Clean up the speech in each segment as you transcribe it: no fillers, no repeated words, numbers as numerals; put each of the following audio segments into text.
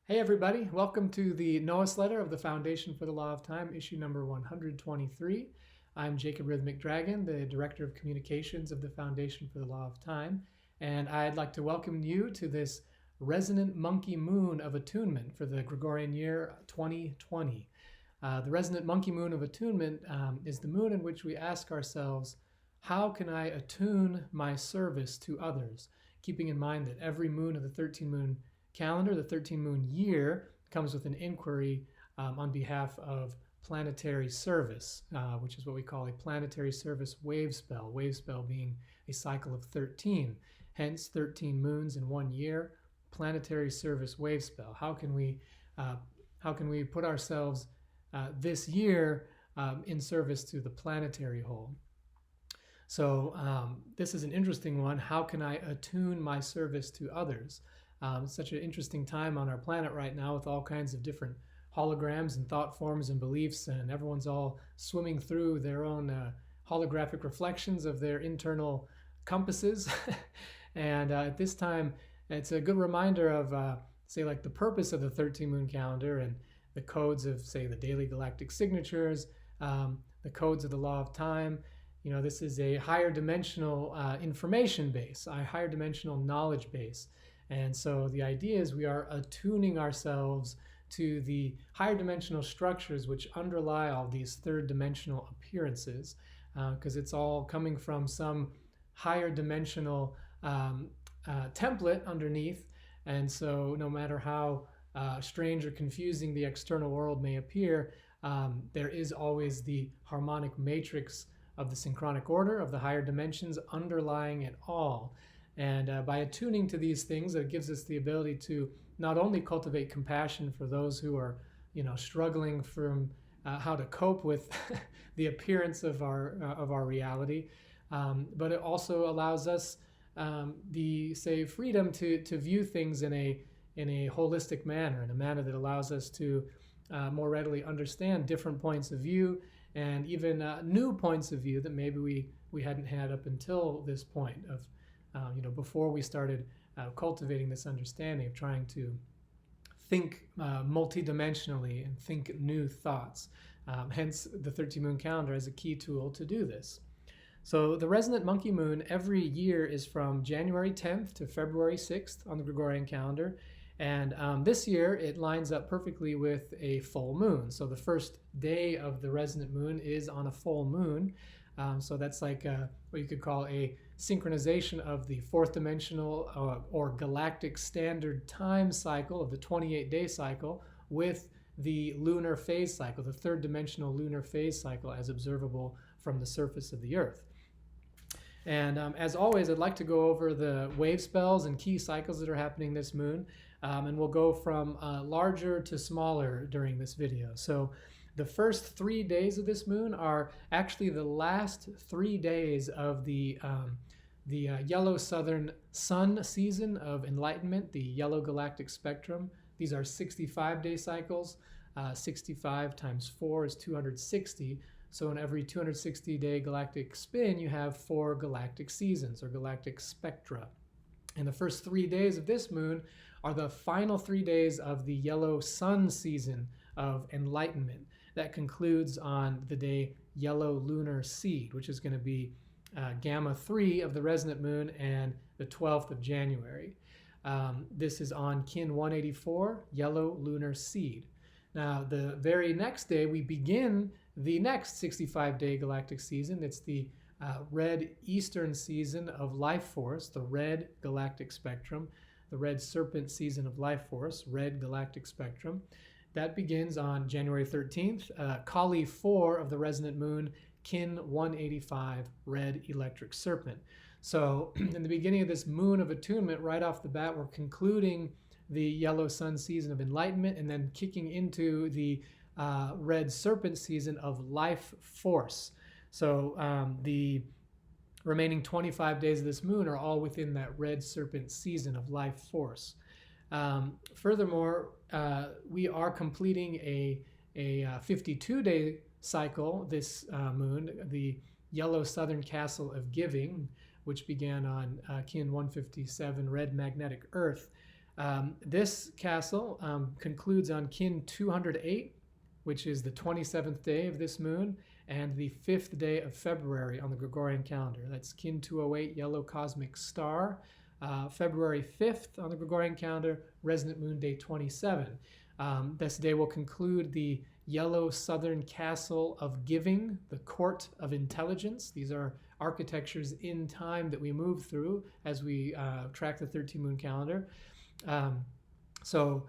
Hey everybody, welcome to the Noos-letter of the Foundation for the Law of Time, issue number 123. I'm Jacob Rhythmic Dragon, the Director of Communications of the Foundation for the Law of Time, and I'd like to welcome you to this resonant monkey moon of attunement for the Gregorian year 2020. The resonant monkey moon of attunement is the moon in which we ask ourselves, how can I attune my service to others? Keeping in mind that every moon of the 13 moon calendar, the 13 moon year, comes with an inquiry on behalf of planetary service, which is what we call a planetary service wave spell being a cycle of 13. Hence, 13 moons in 1 year, planetary service wave spell. How can we put ourselves this year in service to the planetary whole? So this is an interesting one. How can I attune my service to others? It's such an interesting time on our planet right now with all kinds of different holograms and thought forms and beliefs, and everyone's all swimming through their own holographic reflections of their internal compasses. And at this time, it's a good reminder of, say, like the purpose of the 13 moon calendar and the codes of, say, the daily galactic signatures, the codes of the law of time. You know, this is a higher dimensional information base, a higher dimensional knowledge base. And so the idea is we are attuning ourselves to the higher dimensional structures which underlie all these third dimensional appearances, because it's all coming from some higher dimensional template underneath. And so no matter how strange or confusing the external world may appear, there is always the harmonic matrix of the synchronic order of the higher dimensions underlying it all. And by attuning to these things, it gives us the ability to not only cultivate compassion for those who are, struggling from how to cope with the appearance of our reality, but it also allows us the freedom to view things in a holistic manner, in a manner that allows us to more readily understand different points of view and even new points of view that maybe we hadn't had up until this point of. Before we started cultivating this understanding of trying to think multidimensionally and think new thoughts. Hence, the 13 moon calendar is a key tool to do this. So the resonant monkey moon every year is from January 10th to February 6th on the Gregorian calendar. And this year, it lines up perfectly with a full moon. So the first day of the resonant moon is on a full moon. So that's like what you could call a synchronization of the fourth dimensional or galactic standard time cycle of the 28-day cycle with the lunar phase cycle, the third dimensional lunar phase cycle as observable from the surface of the Earth. And as always, I'd like to go over the wave spells and key cycles that are happening this moon. And we'll go from larger to smaller during this video. So the first 3 days of this moon are actually the last 3 days of the yellow southern sun season of enlightenment, the yellow galactic spectrum. These are 65-day cycles. 65 times 4 is 260. So in every 260-day galactic spin, you have 4 galactic seasons or galactic spectra. And the first 3 days of this moon are the final 3 days of the yellow sun season of enlightenment. That concludes on the day yellow lunar seed, which is going to be gamma 3 of the resonant moon and the 12th of January. This is on kin 184, yellow lunar seed. Now, the very next day, we begin the next 65-day galactic season. It's the red eastern season of life force, the red galactic spectrum, the red serpent season of life force, red galactic spectrum. That begins on January 13th, Kali 4 of the resonant moon, kin 185, red electric serpent. So in the beginning of this moon of attunement, right off the bat, we're concluding the yellow sun season of enlightenment and then kicking into the red serpent season of life force. So the remaining 25 days of this moon are all within that red serpent season of life force. Furthermore, we are completing a 52-day cycle this moon, the yellow southern castle of giving, which began on kin 157, red magnetic earth. This castle concludes on kin 208, which is the 27th day of this moon, and the 5th day of February on the Gregorian calendar. That's kin 208, yellow cosmic star. February 5th on the Gregorian calendar, resonant moon day 27. This day will conclude the yellow southern castle of giving, the court of intelligence. These are architectures in time that we move through as we track the 13-moon calendar. So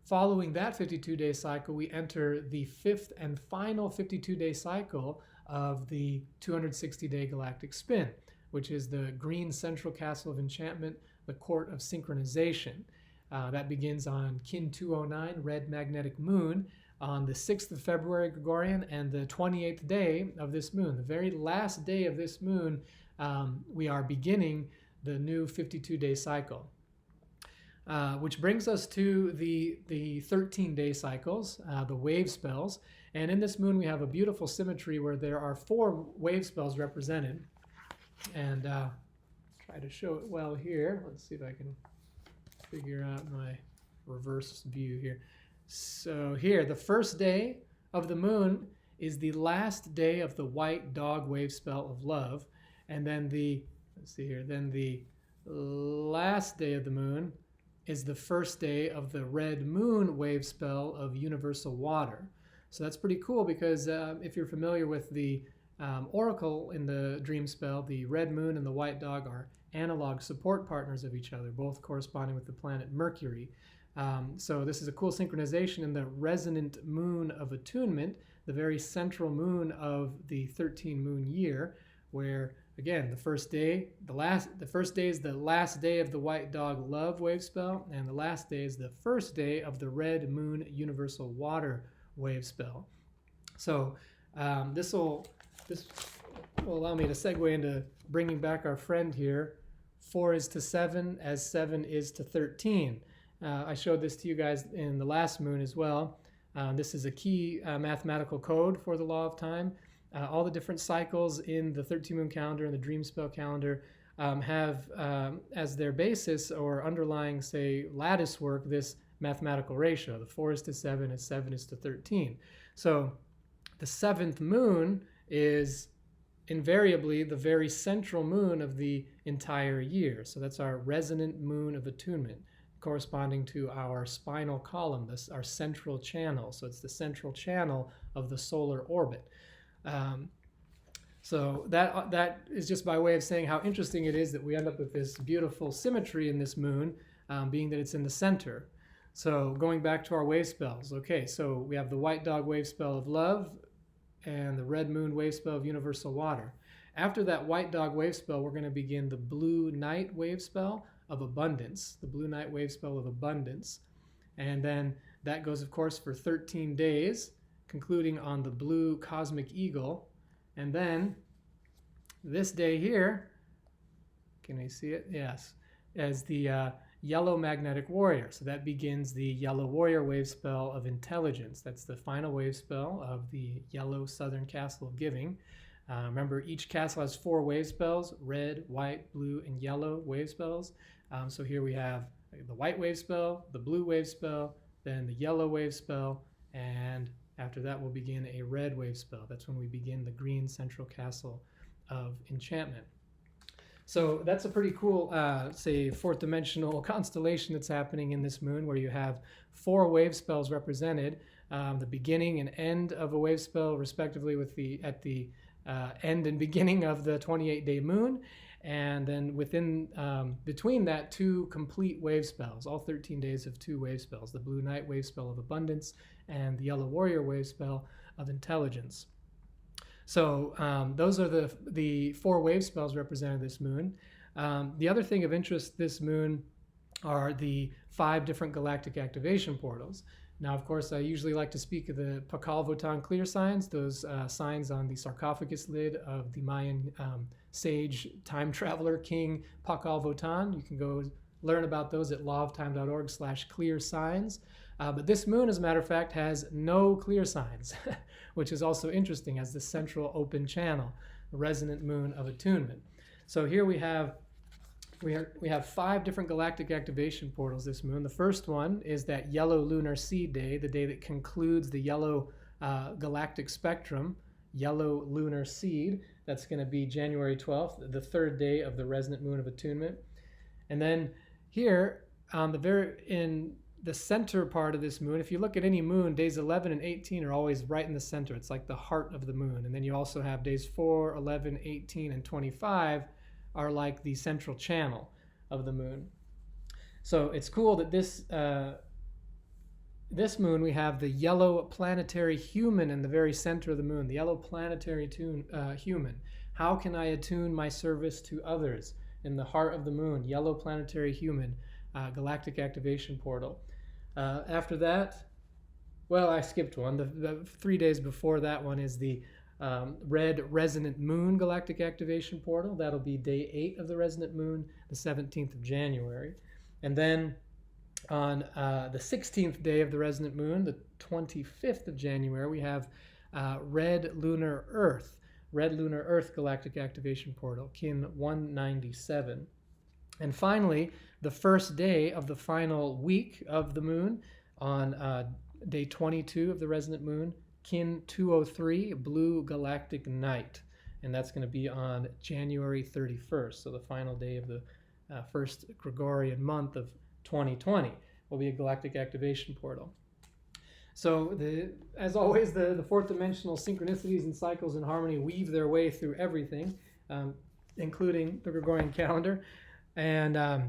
following that 52-day cycle, we enter the 5th and final 52-day cycle of the 260-day galactic spin, which is the green central castle of enchantment, the court of synchronization. That begins on kin 209, red magnetic moon, on the 6th of February Gregorian, and the 28th day of this moon. The very last day of this moon, we are beginning the new 52-day cycle. Which brings us to the 13-day cycles, the wave spells. And in this moon, we have a beautiful symmetry where there are 4 wave spells represented. And try to show it well here. Let's see if I can figure out my reverse view here. So here, the first day of the moon is the last day of the white dog wave spell of love. And then let's see here, then the last day of the moon is the first day of the red moon wave spell of universal water. So that's pretty cool because if you're familiar with the oracle in the dream spell, the red moon and the white dog are analog support partners of each other, both corresponding with the planet Mercury. So this is a cool synchronization in the resonant moon of attunement, the very central moon of the 13-moon year, where again, the first day is the last day of the white dog love wave spell, and the last day is the first day of the red moon universal water wave spell. So this will allow me to segue into bringing back our friend here. 4 is to 7 as 7 is to 13. I showed this to you guys in the last moon as well. This is a key mathematical code for the law of time. All the different cycles in the 13-moon calendar and the dream spell calendar have as their basis or underlying, say, lattice work, this mathematical ratio. The 4 is to 7 as 7 is to 13. So the 7th moon is invariably the very central moon of the entire year. So that's our resonant moon of attunement, corresponding to our spinal column, our central channel. So it's the central channel of the solar orbit. So that is just by way of saying how interesting it is that we end up with this beautiful symmetry in this moon, being that it's in the center. So going back to our wave spells, okay, so we have the white dog wave spell of love and the red moon wave spell of universal water. After that white dog wave spell, we're going to begin the blue night wave spell of abundance, the blue night wave spell of abundance. And then that goes, of course, for 13 days, concluding on the blue cosmic eagle. And then this day here, can we see it? Yes, as the yellow magnetic warrior. So that begins the yellow warrior wave spell of intelligence. That's the final wave spell of the yellow southern castle of giving. Remember, each castle has 4 wave spells: red, white, blue, and yellow wave spells. So here we have the white wave spell, the blue wave spell, then the yellow wave spell, and after that we'll begin a red wave spell. That's when we begin the green central castle of enchantment. So that's a pretty cool, say, 4th dimensional constellation that's happening in this moon, where you have 4 wave spells represented, the beginning and end of a wave spell, respectively, at the end and beginning of the 28-day moon, and then between that, 2 complete wave spells, all 13 days of 2 wave spells, the blue night wave spell of abundance and the yellow warrior wave spell of intelligence. So those are the 4 wave spells represented this moon. The other thing of interest this moon are the 5 different galactic activation portals. Now, of course, I usually like to speak of the Pakal Votan clear signs, those signs on the sarcophagus lid of the Mayan sage time traveler king Pakal Votan. You can go learn about those at lawoftime.org/clear signs. But this moon, as a matter of fact, has no clear signs, which is also interesting as the central open channel, the resonant moon of attunement. So here we have we have 5 different galactic activation portals this moon. The first one is that yellow lunar seed day, the day that concludes the yellow galactic spectrum, yellow lunar seed. That's going to be January 12th, the 3rd day of the resonant moon of attunement. And then here on in the center part of this moon, if you look at any moon, days 11 and 18 are always right in the center. It's like the heart of the moon. And then you also have days 4, 11, 18, and 25 are like the central channel of the moon. So it's cool that this moon, we have the yellow planetary human in the very center of the moon, the yellow planetary human. How can I attune my service to others? In the heart of the moon, yellow planetary human, galactic activation portal. After that, well, I skipped one. The 3 days before that one is the red resonant moon galactic activation portal. That'll be day 8 of the resonant moon, the 17th of January. And then on the 16th day of the resonant moon, the 25th of January, we have red lunar Earth galactic activation portal, kin 197. And finally, the first day of the final week of the moon, on day 22 of the resonant moon, kin 203, blue galactic night. And that's going to be on January 31st, so the final day of the first Gregorian month of 2020 will be a galactic activation portal. So, as always, the fourth dimensional synchronicities and cycles in harmony weave their way through everything, including the Gregorian calendar. And I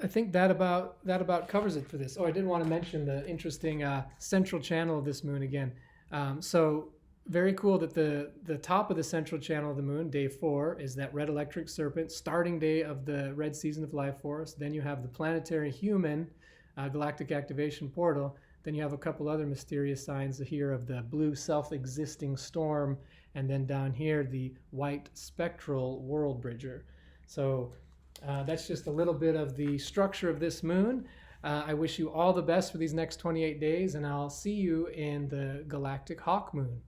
think that about covers it for this. Oh, I did want to mention the interesting central channel of this moon again. So very cool that the top of the central channel of the moon, day 4, is that red electric serpent, starting day of the red season of life force. Then you have the planetary human galactic activation portal. Then you have a couple other mysterious signs here of the blue self-existing storm, and then down here the white spectral world bridger. So that's just a little bit of the structure of this moon. I wish you all the best for these next 28 days, and I'll see you in the galactic hawk moon.